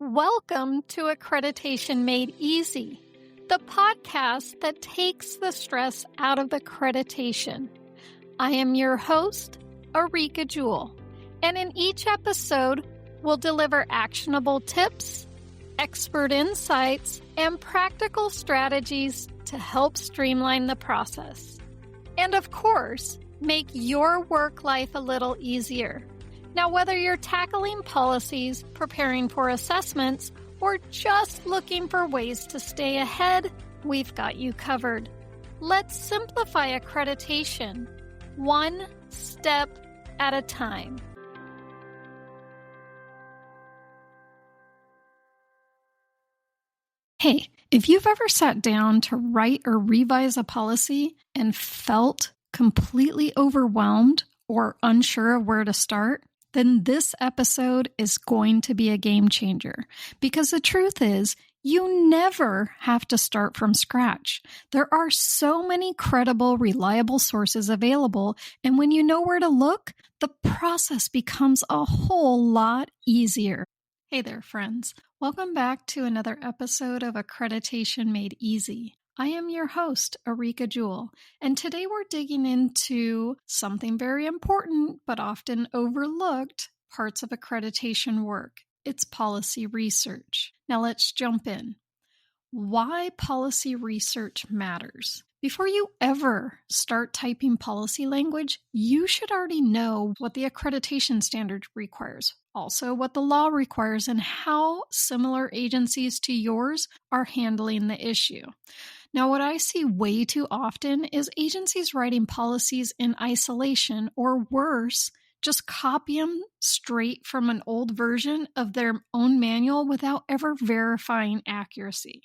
Welcome to Accreditation Made Easy, the podcast that takes the stress out of accreditation. I am your host, Areaka Jewell, and in each episode, we'll deliver actionable tips, expert insights, and practical strategies to help streamline the process. And of course, make your work life a little easier. Now, whether you're tackling policies, preparing for assessments, or just looking for ways to stay ahead, we've got you covered. Let's simplify accreditation, one step at a time. Hey, if you've ever sat down to write or revise a policy and felt completely overwhelmed or unsure of where to start, then this episode is going to be a game changer. Because the truth is, you never have to start from scratch. There are so many credible, reliable sources available, and when you know where to look, the process becomes a whole lot easier. Hey there, friends. Welcome back to another episode of Accreditation Made Easy. I am your host, Areaka Jewell, and today we're digging into something very important but often overlooked parts of accreditation work. It's policy research. Now let's jump in. Why policy research matters. Before you ever start typing policy language, you should already know what the accreditation standard requires, also what the law requires, and how similar agencies to yours are handling the issue. Now, what I see way too often is agencies writing policies in isolation, or worse, just copy them straight from an old version of their own manual without ever verifying accuracy.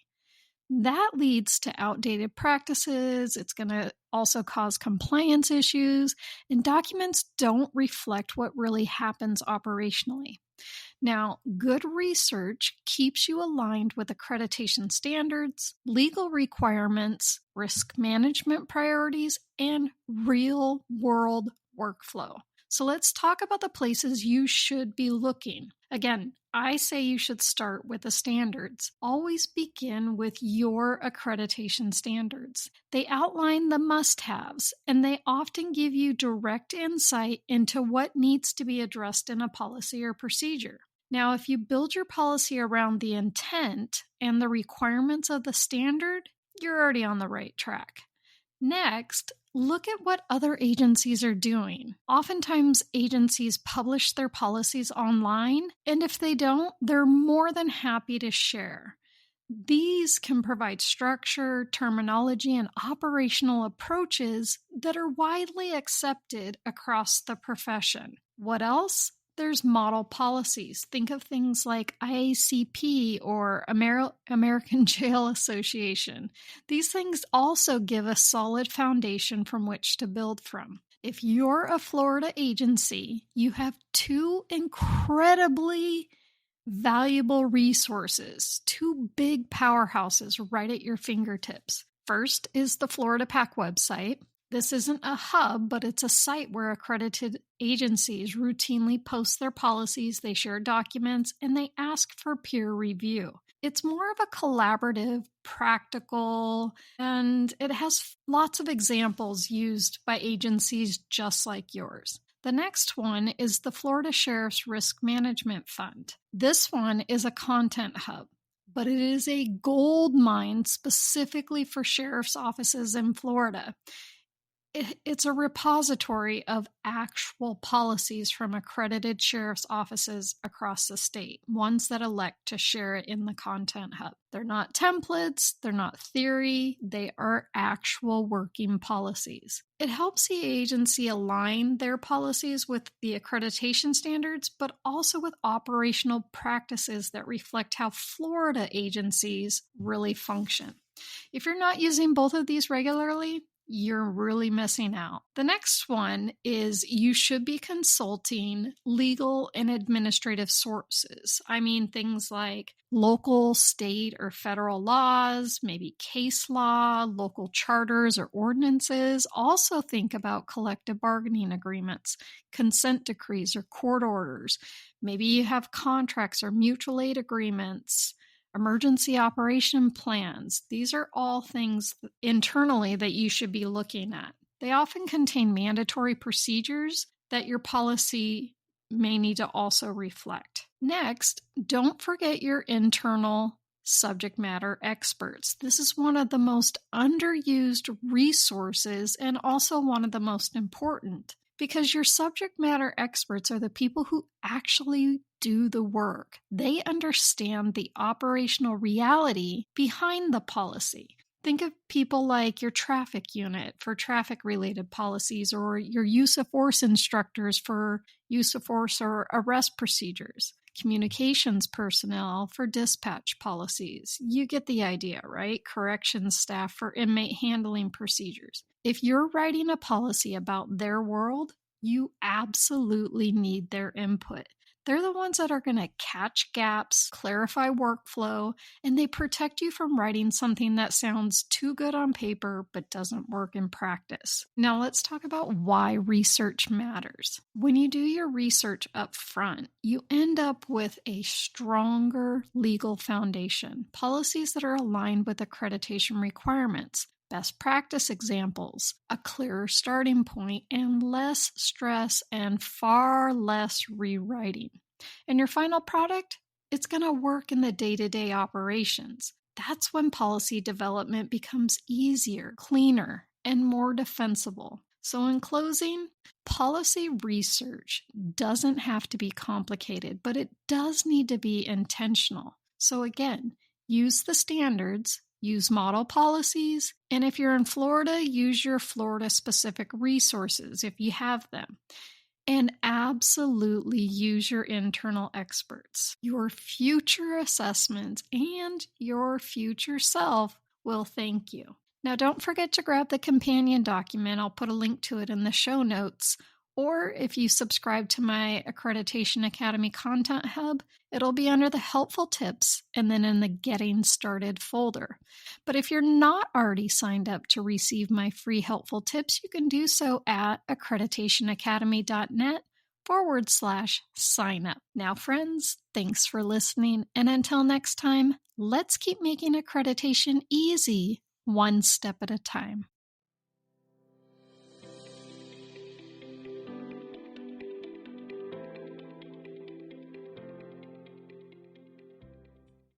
That leads to outdated practices. It's going to also cause compliance issues, and documents don't reflect what really happens operationally. Now, good research keeps you aligned with accreditation standards, legal requirements, risk management priorities, and real-world workflow. So let's talk about the places you should be looking. Again, I say you should start with the standards. Always begin with your accreditation standards. They outline the must-haves, and they often give you direct insight into what needs to be addressed in a policy or procedure. Now, if you build your policy around the intent and the requirements of the standard, you're already on the right track. Next, look at what other agencies are doing. Oftentimes, agencies publish their policies online, and if they don't, they're more than happy to share. These can provide structure, terminology, and operational approaches that are widely accepted across the profession. What else? There's model policies. Think of things like IACP or American Jail Association. These things also give a solid foundation from which to build from. If you're a Florida agency, you have two incredibly valuable resources, two big powerhouses right at your fingertips. First is the Florida PAC website. This isn't a hub, but it's a site where accredited agencies routinely post their policies, they share documents, and they ask for peer review. It's more of a collaborative, practical, and it has lots of examples used by agencies just like yours. The next one is the Florida Sheriff's Risk Management Fund. This one is a content hub, but it is a gold mine specifically for sheriff's offices in Florida. It's a repository of actual policies from accredited sheriff's offices across the state, ones that elect to share it in the Content Hub. They're not templates, they're not theory, they are actual working policies. It helps the agency align their policies with the accreditation standards, but also with operational practices that reflect how Florida agencies really function. If you're not using both of these regularly, you're really missing out. The next one is you should be consulting legal and administrative sources. I mean, things like local, state, or federal laws, maybe case law, local charters or ordinances. Also think about collective bargaining agreements, consent decrees, or court orders. Maybe you have contracts or mutual aid agreements, emergency operation plans. These are all things internally that you should be looking at. They often contain mandatory procedures that your policy may need to also reflect. Next, don't forget your internal subject matter experts. This is one of the most underused resources and also one of the most important, because your subject matter experts are the people who actually do the work. They understand the operational reality behind the policy. Think of people like your traffic unit for traffic-related policies, or your use of force instructors for use of force or arrest procedures, communications personnel for dispatch policies. You get the idea, right? Corrections staff for inmate handling procedures. If you're writing a policy about their world, you absolutely need their input. They're the ones that are going to catch gaps, clarify workflow, and they protect you from writing something that sounds too good on paper but doesn't work in practice. Now let's talk about why research matters. When you do your research up front, you end up with a stronger legal foundation, policies that are aligned with accreditation requirements, best practice examples, a clearer starting point, and less stress and far less rewriting. And your final product, it's going to work in the day-to-day operations. That's when policy development becomes easier, cleaner, and more defensible. So in closing, policy research doesn't have to be complicated, but it does need to be intentional. So again, use the standards, use model policies, and if you're in Florida, use your Florida-specific resources if you have them. And absolutely use your internal experts. Your future assessments and your future self will thank you. Now, don't forget to grab the companion document. I'll put a link to it in the show notes. Or if you subscribe to my Accreditation Academy Content Hub, it'll be under the helpful tips and then in the Getting Started folder. But if you're not already signed up to receive my free helpful tips, you can do so at accreditationacademy.net/sign up. Now, friends, thanks for listening. And until next time, let's keep making accreditation easy, one step at a time.